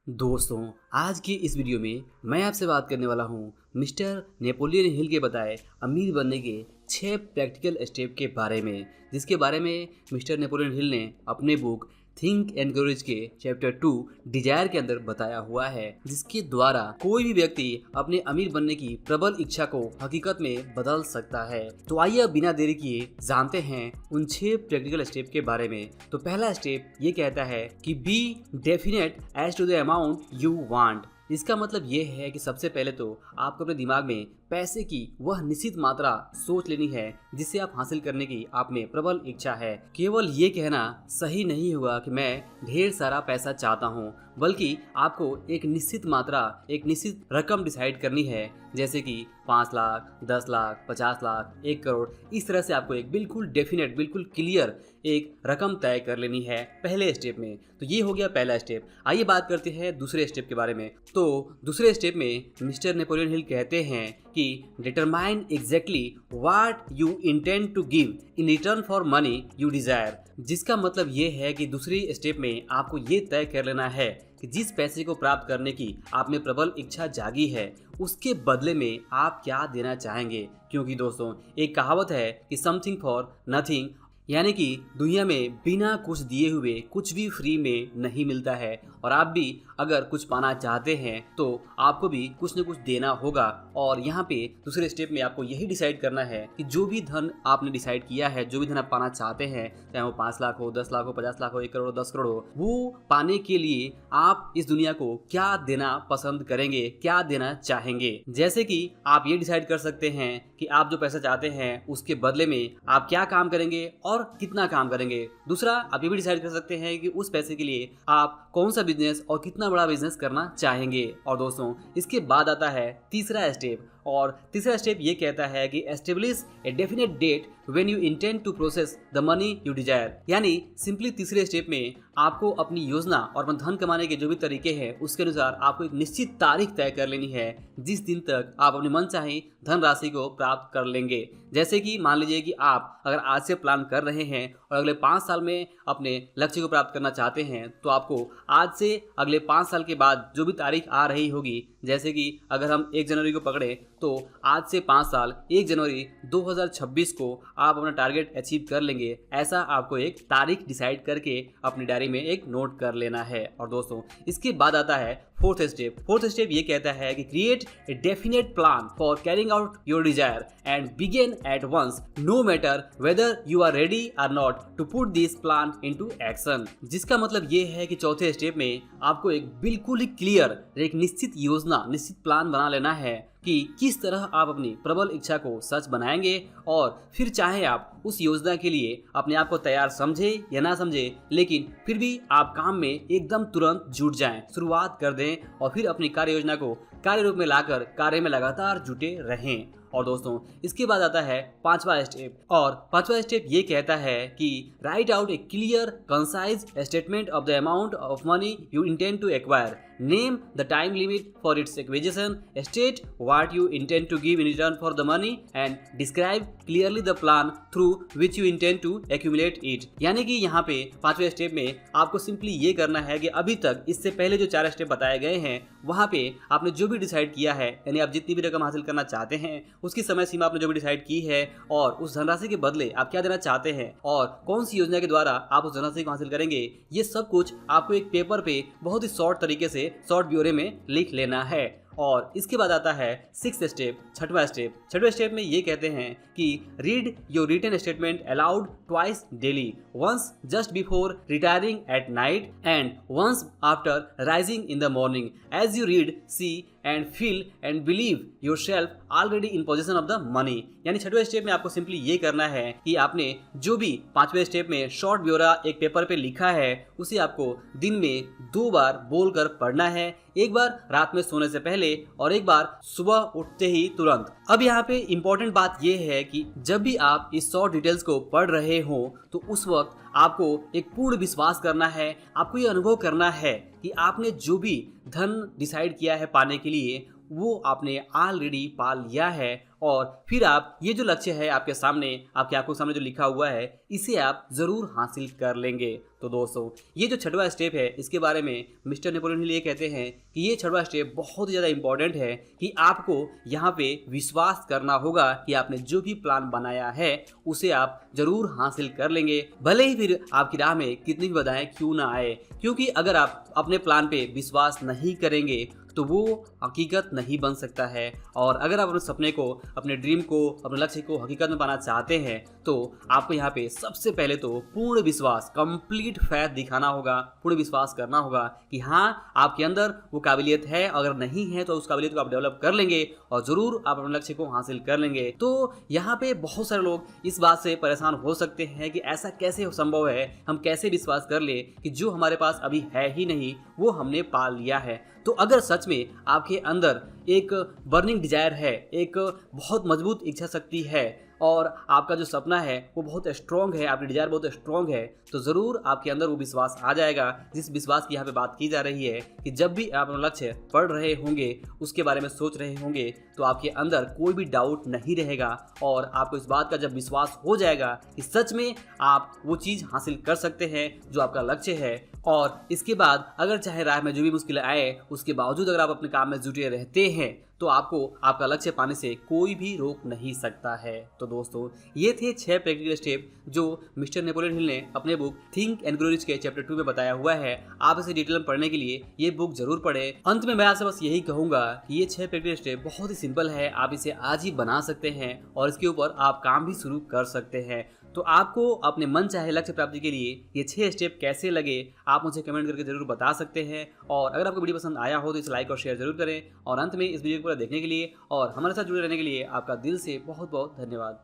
दोस्तों, आज की इस वीडियो में मैं आपसे बात करने वाला हूँ मिस्टर नेपोलियन हिल के बताए अमीर बनने के 6 प्रैक्टिकल स्टेप के बारे में, जिसके बारे में मिस्टर नेपोलियन हिल ने अपने book think and grow rich के चैप्टर 2 डिजायर के अंदर बताया हुआ है, जिसके द्वारा कोई भी व्यक्ति अपने अमीर बनने की प्रबल इच्छा को हकीकत में बदल सकता है। तो आइए अब बिना देरी किए जानते हैं उन 6 प्रैक्टिकल स्टेप के बारे में। तो पहला स्टेप ये कहता है कि be definite as to the amount you want. इसका मतलब ये है कि सबसे पहले तो आपको अपने दिमाग में पैसे की वह निश्चित मात्रा सोच लेनी है जिसे आप हासिल करने की आप में प्रबल इच्छा है। केवल ये कहना सही नहीं होगा कि मैं ढेर सारा पैसा चाहता हूँ, बल्कि आपको एक निश्चित मात्रा, एक निश्चित रकम डिसाइड करनी है, जैसे कि 5 लाख, 10 लाख, 50 लाख, 1 करोड़। इस तरह से आपको एक बिल्कुल डेफिनेट, बिल्कुल क्लियर एक रकम तय कर लेनी है पहले स्टेप में। तो ये हो गया पहला स्टेप। आइए बात करते हैं दूसरे स्टेप के बारे में। तो दूसरे स्टेप में मिस्टर नेपोलियन हिल कहते हैं कि determine exactly what you intend to give in return for money you desire. जिसका मतलब ये है कि दूसरी स्टेप में आपको ये तय कर लेना है कि जिस पैसे को प्राप्त करने की आप में प्रबल इच्छा जागी है, उसके बदले में आप क्या देना चाहेंगे। क्योंकि दोस्तों, एक कहावत है कि समथिंग फॉर नथिंग, यानी कि दुनिया में बिना कुछ दिए हुए कुछ भी फ्री में नहीं मिलता है। और आप भी अगर कुछ पाना चाहते हैं तो आपको भी कुछ न कुछ देना होगा। और यहाँ पे दूसरे स्टेप में आपको यही डिसाइड करना है कि जो भी धन आपने डिसाइड किया है, जो भी धन आप पाना चाहते हैं, चाहे वो 5 लाख हो, 10 लाख हो, 50 लाख हो, 1 करोड़, 10 करोड़ हो, वो पाने के लिए आप इस दुनिया को क्या देना पसंद करेंगे, क्या देना चाहेंगे। जैसे कि आप ये डिसाइड कर सकते हैं कि आप जो पैसा चाहते हैं उसके बदले में आप क्या काम करेंगे और कितना काम करेंगे। दूसरा, आप ये भी डिसाइड कर सकते हैं कि उस पैसे के लिए आप कौन सा बिजनेस और कितना बड़ा बिजनेस करना चाहेंगे। और दोस्तों, इसके बाद आता है तीसरा स्टेप। और तीसरा स्टेप ये कहता है कि establish a definite date when you intend to process the money you desire. यानी सिंपली तीसरे स्टेप में आपको अपनी योजना और अपना धन कमाने के जो भी तरीके हैं उसके अनुसार आपको एक निश्चित तारीख तय कर लेनी है जिस दिन तक आप अपनी मनचाही धन राशि को प्राप्त कर लेंगे। जैसे कि मान लीजिए कि आप अगर आज से प्लान कर रहे हैं और अगले 5 साल में अपने लक्ष्य को प्राप्त करना चाहते हैं, तो आपको आज से अगले 5 साल के बाद जो भी तारीख आ रही होगी, जैसे कि अगर हम 1 जनवरी को पकड़े तो आज से 5 साल 1 जनवरी 2026 को आप अपना टारगेट अचीव कर लेंगे। ऐसा आपको एक तारीख डिसाइड करके अपनी डायरी में एक नोट कर लेना है। और दोस्तों, इसके बाद आता है फोर्थ स्टेप। फोर्थ स्टेप ये कहता है कि create a definite plan for carrying out your desire and begin at once, no matter whether you are ready or not to put this plan into action. जिसका मतलब ये है कि चौथे स्टेप में आपको एक बिल्कुल ही क्लियर, एक निश्चित योजना, निश्चित प्लान बना लेना है कि किस तरह आप अपनी प्रबल इच्छा को सच बनाएंगे। और फिर चाहे आप उस योजना के लिए अपने आप को तैयार समझे या ना समझे, लेकिन फिर भी आप काम में एकदम तुरंत जुट जाएं, शुरुआत कर दें और फिर अपनी कार्य योजना को कार्य रूप में लाकर कार्य में लगातार जुटे रहें। और दोस्तों, इसके बाद आता है 5वां स्टेप। और 5वां स्टेप ये कहता है कि write out a clear concise statement of the amount of money you intend to acquire, name the time limit for its acquisition, state what you intend to give in return for the money and describe clearly the plan through which you intend to accumulate it. यानी कि यहाँ पे 5वें step में आपको simply ये करना है कि अभी तक इससे पहले जो 4 स्टेप बताए गए हैं वहाँ पे आपने जो भी डिसाइड किया है, यानी आप जितनी भी रकम हासिल करना चाहते हैं उसकी समय सीमा आपने जो भी डिसाइड की है और उस धनराशि के बदले आप क्या देना चाहते हैं और कौन सी योजना के द्वारा आप उस धनराशि को हासिल करेंगे, ये सब कुछ आपको एक पेपर पे बहुत ही शॉर्ट तरीके से, शॉर्ट ब्योरे में लिख लेना है। और इसके बाद आता है 6th स्टेप, 6वां स्टेप। 6वें स्टेप में ये कहते हैं कि read your written statement aloud twice daily, once just before retiring at night and once after rising in the morning. As you read, see and feel and believe yourself already in position of the money. यानी 6वें step में आपको simply ये करना है कि आपने जो भी 5वें स्टेप में शॉर्ट ब्योरा एक पेपर पे लिखा है उसे आपको दिन में 2 बार बोलकर पढ़ना है, एक बार रात में सोने से पहले और एक बार सुबह उठते ही तुरंत। अब यहाँ पे इंपॉर्टेंट बात यह है कि जब भी आप इस शॉर्ट डिटेल्स को पढ़ रहे हो तो उस वक्त आपको एक पूर्ण विश्वास करना है, आपको ये अनुभव करना है कि आपने जो भी धन डिसाइड किया है पाने के लिए वो आपने ऑलरेडी पा लिया है और फिर आप ये जो लक्ष्य है आपके सामने, आपकी आंखों के सामने जो लिखा हुआ है, इसे आप ज़रूर हासिल कर लेंगे। तो दोस्तों, ये जो छठवां स्टेप है, इसके बारे में मिस्टर नेपोलियन हिल ये कहते हैं कि ये छठवां स्टेप बहुत ही ज़्यादा इंपॉर्टेंट है कि आपको यहाँ पे विश्वास करना होगा कि आपने जो भी प्लान बनाया है उसे आप ज़रूर हासिल कर लेंगे, भले ही फिर आपकी राह में कितनी भी बाधाएं क्यों ना आए। क्योंकि अगर आप अपने प्लान पे विश्वास नहीं करेंगे तो वो हकीकत नहीं बन सकता है। और अगर आप अपने सपने को, अपने ड्रीम को, अपने लक्ष्य को हकीकत में पाना चाहते हैं तो आपको यहाँ पे सबसे पहले तो पूर्ण विश्वास, कंप्लीट फैथ दिखाना होगा, पूर्ण विश्वास करना होगा कि हाँ, आपके अंदर वो काबिलियत है। अगर नहीं है तो उस काबिलियत को आप डेवलप कर लेंगे और ज़रूर आप अपने लक्ष्य को हासिल कर लेंगे। तो यहाँ पे बहुत सारे लोग इस बात से परेशान हो सकते हैं कि ऐसा कैसे संभव है, हम कैसे विश्वास कर ले कि जो हमारे पास अभी है ही नहीं वो हमने पा लिया है। तो अगर सच में आपके अंदर एक बर्निंग डिजायर है, एक बहुत मजबूत इच्छा शक्ति है और आपका जो सपना है वो बहुत स्ट्रॉन्ग है, आपकी डिजायर बहुत स्ट्रॉन्ग है, तो ज़रूर आपके अंदर वो विश्वास आ जाएगा। जिस विश्वास की यहाँ पे बात की जा रही है कि जब भी आप अपना लक्ष्य पढ़ रहे होंगे, उसके बारे में सोच रहे होंगे, तो आपके अंदर कोई भी डाउट नहीं रहेगा और आपको इस बात का जब विश्वास हो जाएगा कि सच में आप वो चीज़ हासिल कर सकते हैं जो आपका लक्ष्य है, और इसके बाद अगर चाहे राह में जो भी मुश्किलें आए, उसके बावजूद अगर आप अपने काम में जुटे रहते हैं तो आपको आपका लक्ष्य पाने से कोई भी रोक नहीं सकता है। तो दोस्तों, ये थे 6 प्रैक्टिकल स्टेप जो मिस्टर नेपोलियन हिल ने अपने book think and grow rich के चैप्टर 2 में बताया हुआ है। आप इसे डिटेल में पढ़ने के लिए ये बुक जरूर पढ़ें। अंत में मैं आपसे बस यही कहूँगा कि ये 6 प्रैक्टिकल स्टेप बहुत ही सिंपल है, आप इसे आज ही बना सकते हैं और इसके ऊपर आप काम भी शुरू कर सकते हैं। तो आपको अपने मन चाहे लक्ष्य प्राप्ति के लिए ये 6 स्टेप कैसे लगे, आप मुझे कमेंट करके जरूर बता सकते हैं। और अगर आपको वीडियो पसंद आया हो तो इसे लाइक और शेयर जरूर करें। और अंत में इस वीडियो को पूरा देखने के लिए और हमारे साथ जुड़े रहने के लिए आपका दिल से बहुत बहुत धन्यवाद।